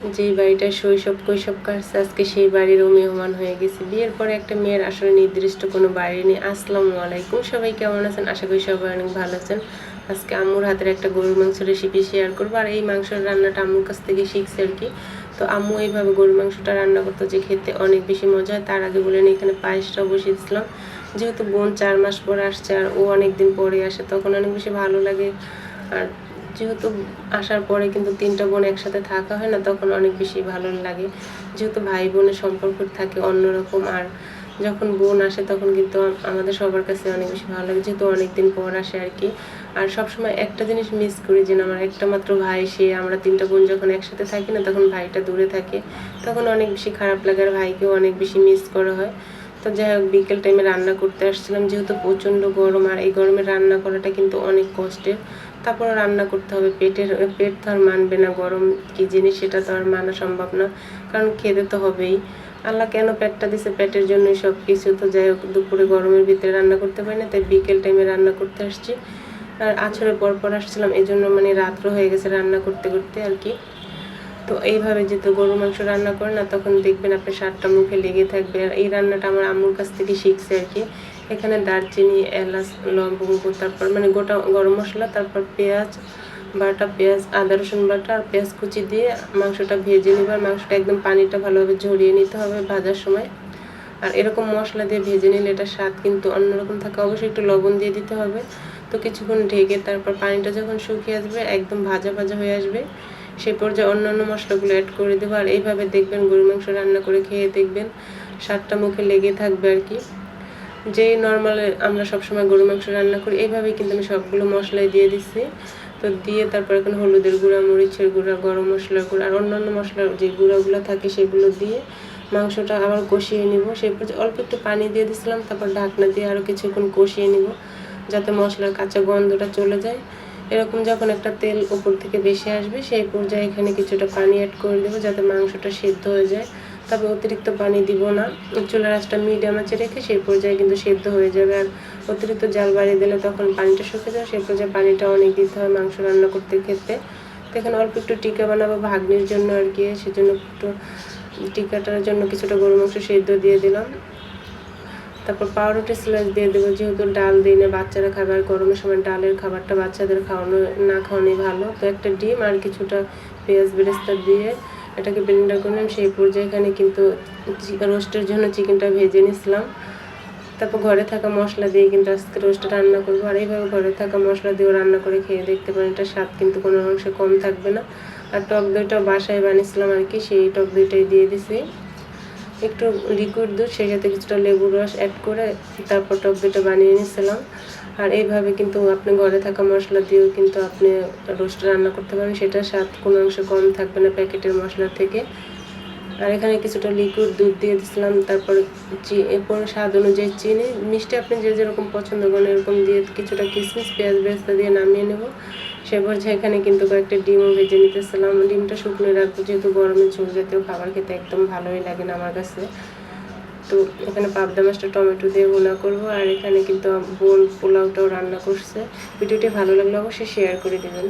যেই বাড়িটায় শৈশব কৈশোর কাটছে আজকে সেই বাড়িরও মেহমান হয়ে গেছি। বিয়ের পরে একটা মেয়ের আসলে নির্দিষ্ট কোনো বাড়ি নেই। আসসালামু আলাইকুম, সবাই কেমন আছেন? আশা করি সবাই অনেক ভালো আছেন। আজকে আম্মুর হাতের একটা গরুর মাংসের রেসিপি শেয়ার করবো। আর এই মাংসের রান্নাটা আম্মুর কাছ থেকে শিখছি আর কি। তো আম্মু এইভাবে গরুর মাংসটা রান্না করতো যে খেতে অনেক বেশি মজা হয়। তার আগে বলেন এখানে পায়েসটাও বসিয়েছিলাম। যেহেতু বোন 4 মাস পরে আসছে আর ও অনেক দিন পরে আসে, তখন অনেক বেশি ভালো লাগে। আর যেহেতু আসার পরে কিন্তু 3টা বোন একসাথে থাকা হয় না, তখন অনেক বেশি ভালো লাগে। যেহেতু ভাই বোনের সম্পর্ক থাকে অন্যরকম। আর যখন বোন আসে তখন কিন্তু আমাদের সবার কাছে অনেক বেশি ভালো লাগে, যেহেতু অনেকদিন পর আসে আর কি। আর সবসময় একটা জিনিস মিস করি যে আমার একটা মাত্র ভাই, সে আমরা 3টা বোন যখন একসাথে থাকি না, তখন ভাইটা দূরে থাকে, তখন অনেক বেশি খারাপ লাগে আর ভাইকেও অনেক বেশি মিস করা হয়। তো যাই হোক, বিকেল টাইমে রান্না করতে আসছিলাম, যেহেতু প্রচণ্ড গরম আর এই গরমে রান্না করাটা কিন্তু অনেক কষ্টের। তারপরে রান্না করতে হবে, পেট তো আর মানবে না, গরম কী জিনিস সেটা তো আর মানা সম্ভব না, কারণ খেতে তো হবেই। আল্লাহ কেন পেটটা দিছে, পেটের জন্যই সব কিছু। তো যাই হোক, দুপুরে গরমের ভিতরে রান্না করতে পারি না, তাই বিকেল টাইমে রান্না করতে আসছি। আর আছরের পর আসছিলাম, এই জন্য রাত্র হয়ে গেছে রান্না করতে করতে আর কি। তো এইভাবে যেহেতু গরুর মাংস রান্না করে না, তখন দেখবেন আপনার স্বাদটা মুখে লেগে থাকবে। আর এই রান্নাটা আমার আম্মুর কাছ থেকে শিখছে আর কি। এখানে দারচিনি, এলাচ, লবঙ্গ, তারপর গোটা গরম মশলা, তারপর পেঁয়াজ বাটা, পেঁয়াজ, আদা রসুন বাটা আর পেঁয়াজ কুচি দিয়ে মাংসটা ভেজে নেবার। মাংসটা একদম পানিটা ভালোভাবে ঝরিয়ে নিতে হবে ভাজার সময়। আর এরকম মশলা দিয়ে ভেজে নিলে এটার স্বাদ কিন্তু অন্যরকম থাকে। অবশ্যই একটু লবণ দিয়ে দিতে হবে। তো কিছুক্ষণ ঢেকে তারপর পানিটা যখন শুকিয়ে আসবে, একদম ভাজা ভাজা হয়ে আসবে, সেই পর্যায়ে অন্যান্য মশলাগুলো অ্যাড করে দেবো। আর এইভাবে দেখবেন গরুর মাংস রান্না করে খেয়ে দেখবেন স্বাদটা মুখে লেগে থাকবে আর কি। যেই নর্মালে আমরা সবসময় গরুর মাংস রান্না করি, এইভাবেই কিন্তু আমি সবগুলো মশলাই দিয়ে দিচ্ছি। তো দিয়ে তারপর এখন হলুদের গুঁড়া, মরিচের গুঁড়া, গরম মশলার গুঁড়া আর অন্যান্য মশলার যে গুঁড়াগুলো থাকে সেগুলো দিয়ে মাংসটা আবার কষিয়ে নিব। সেই পর্যায়ে অল্প একটু পানি দিয়ে দিয়েছিলাম, তারপর ঢাকনা দিয়ে আরও কিছুক্ষণ কষিয়ে নিব, যাতে মশলার কাঁচা গন্ধটা চলে যায়। এরকম যখন একটা তেল উপর থেকে বেশি আসবে, সেই পর্যায়ে এখানে কিছুটা পানি অ্যাড করে দেবো, যাতে মাংসটা সেদ্ধ হয়ে যায়। তবে অতিরিক্ত পানি দিব না, চুলার আঁচটা মিডিয়াম আঁচে রেখে সেই পর্যায়ে কিন্তু সেদ্ধ হয়ে যাবে। আর অতিরিক্ত জাল বাড়িয়ে দিলে তখন পানিটা শুকিয়ে যাবে, সেই পর্যায়ে পানিটা অনেক দিতে হয় মাংস রান্না করতে ক্ষেত্রে। তো এখানে অল্প একটু টিকা বানাবো ভাগ্নির জন্য আর কি, সেজন্য একটু টিকাটার জন্য কিছুটা গরু মাংস সেদ্ধ দিয়ে দিলাম। তারপর পাউরুটি স্লাইস দিয়ে দেবো, যেহেতু ডাল দিই না, বাচ্চারা খাবে আর গরমের সময় ডালের খাবারটা বাচ্চাদের খাওয়ানোই ভালো। তো একটা ডিম আর কিছুটা পেঁয়াজ বেরেস্তা দিয়ে এটাকে ব্লেন্ডার করলাম। সেই পর্যায়ে এখানে কিন্তু রোস্টের জন্য চিকেনটা ভেজে নিয়েছিলাম। তারপর ঘরে থাকা মশলা দিয়ে কিন্তু আজকে রোস্টটা রান্না করবো। আর এইভাবে ঘরে থাকা মশলা দিয়েও রান্না করে খেয়ে দেখতে পারেন, এটা স্বাদ কিন্তু কোনো অংশে কম থাকবে না। আর টক দইটাও বাসায় বানিয়েছিলাম আর কি, সেই টক দইটাই দিয়ে দিছি, একটু লিকুইড দুধ, সেই সাথে কিছুটা লেবুর রস অ্যাড করে তারপর টক দইটা বানিয়ে নিয়েছিলাম। আর এইভাবে কিন্তু আপনি ঘরে থাকা মশলা দিয়েও কিন্তু আপনি রোস্ট রান্না করতে পারেন, সেটার স্বাদ কোনো অংশ কম থাকবে না প্যাকেটের মশলা থেকে। আর এখানে কিছুটা লিকুইড দুধ দিয়ে দিয়েছিলাম, তারপর এরপর স্বাদ অনুযায়ী চিনি, মিষ্টি আপনি যে যেরকম পছন্দ করেন এরকম দিয়ে কিছুটা কিশমিশ, পেঁয়াজ বেরেস্তা দিয়ে নামিয়ে নেব। সে পর্যায়ে এখানে কিন্তু কয়েকটা ডিমও ভেজে নিতেছিলাম। ডিমটা শুকনো রাখবো, যেহেতু গরমে ঝোল জাতীয় খাবার খেতে একদম ভালোই লাগে না আমার কাছে। তো এখানে পাবদা মাছটা টমেটো দিয়ে ভুনা করবো। আর এখানে কিন্তু বোন পোলাওটাও রান্না করছে। ভিডিওটি ভালো লাগলে অবশ্যই শেয়ার করে দেবেন।